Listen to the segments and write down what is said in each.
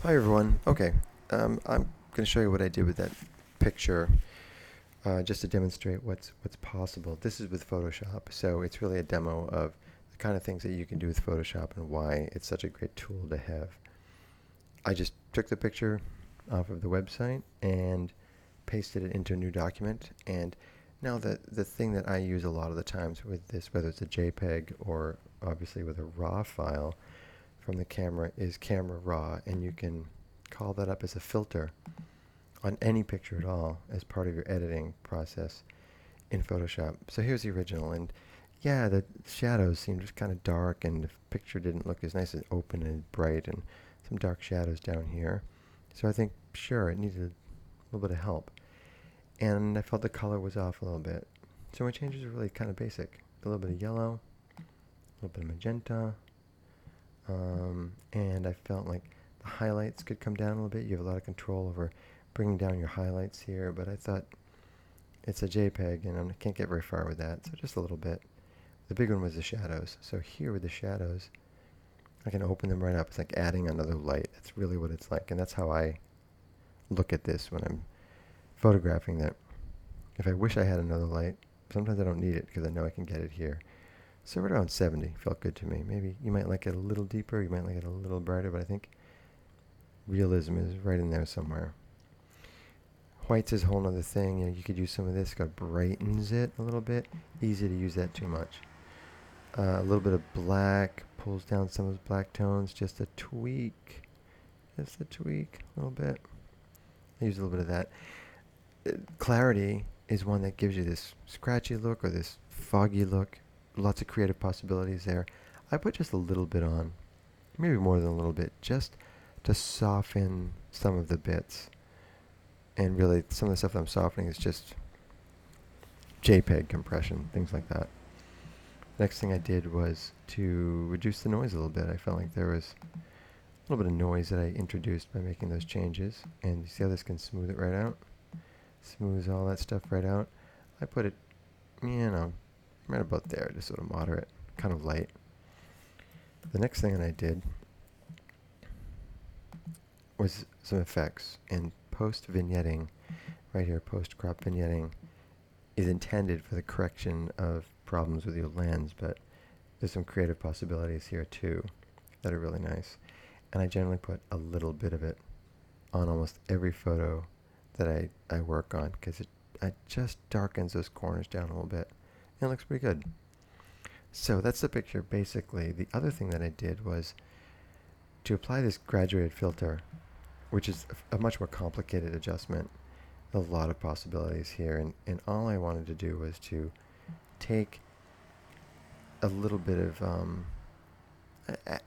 Hi everyone. Okay, I'm going to show you what I did with that picture, just to demonstrate what's possible. This is with Photoshop, so it's really a demo of the kind of things that you can do with Photoshop and why it's such a great tool to have. I just took the picture off of the website and pasted it into a new document. And now the thing that I use a lot of the times with this, whether it's a JPEG or obviously with a RAW file from the camera, is Camera Raw, and you can call that up as a filter on any picture at all as part of your editing process in Photoshop. So here's the original, and yeah, the shadows seemed just kind of dark, and the picture didn't look as nice and open and bright, and some dark shadows down here. So I think, sure, it needed a little bit of help. And I felt the color was off a little bit. So my changes are really kind of basic. A little bit of yellow, a little bit of magenta, and I felt like the highlights could come down a little bit. You have a lot of control over bringing down your highlights here, but I thought it's a JPEG and I can't get very far with that, so just a little bit. The big one was the shadows. So here with the shadows, I can open them right up. It's like adding another light. That's really what it's like, and that's how I look at this when I'm photographing that. If I wish I had another light, sometimes I don't need it because I know I can get it here. So right around 70 felt good to me. Maybe you might like it a little deeper, you might like it a little brighter, but I think realism is right in there somewhere. White's is a whole other thing. You could use some of this. It brightens it a little bit. Easy to use that too much. A little bit of black pulls down some of those black tones. Just a tweak. Just a tweak. A little bit. I use a little bit of that. Clarity is one that gives you this scratchy look or this foggy look. Lots of creative possibilities there. I put just a little bit on. Maybe more than a little bit. Just to soften some of the bits. And really, some of the stuff that I'm softening is just JPEG compression, things like that. Next thing I did was to reduce the noise a little bit. I felt like there was a little bit of noise that I introduced by making those changes. And you see how this can smooth it right out? Smooths all that stuff right out. I put it, right about there, just sort of moderate, kind of light. The next thing that I did was some effects. And post vignetting, right here, post crop vignetting, is intended for the correction of problems with your lens, but there's some creative possibilities here too that are really nice. And I generally put a little bit of it on almost every photo that I work on because it just darkens those corners down a little bit. And it looks pretty good. So that's the picture basically. The other thing that I did was to apply this graduated filter, which is a much more complicated adjustment. A lot of possibilities here, and all I wanted to do was to take a little bit of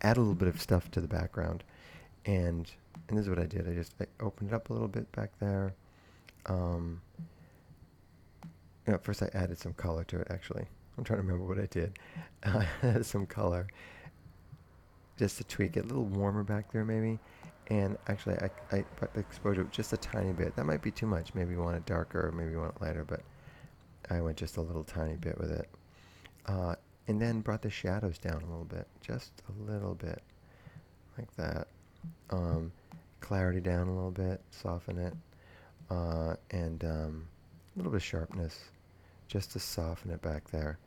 add a little bit of stuff to the background, and this is what I did. I opened it up a little bit back there. Um, First I added some color to it. Actually, I'm trying to remember what I did. I added some color just to tweak it a little warmer back there, maybe. And actually, I brought the exposure just a tiny bit. That might be too much. Maybe you want it darker, or maybe you want it lighter, but I went just a little tiny bit with it. Uh, and then brought the shadows down a little bit, just a little bit, like that. Um, Clarity down a little bit, soften it, and a little bit of sharpness, just to soften it back there.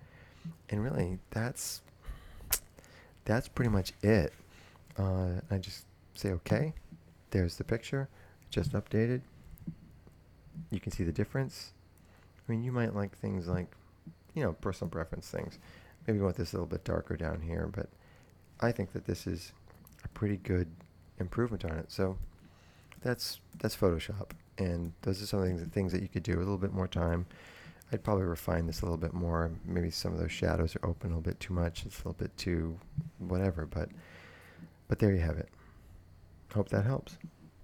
And really, that's pretty much it. I just say, okay, there's the picture, just updated. You can see the difference. I mean, you might like things like, personal preference things. Maybe you want this a little bit darker down here, but I think that this is a pretty good improvement on it. So that's Photoshop, and those are some of the things that you could do with a little bit more time. I'd probably refine this a little bit more. Maybe some of those shadows are open a little bit too much. It's a little bit too whatever, but there you have it. Hope that helps.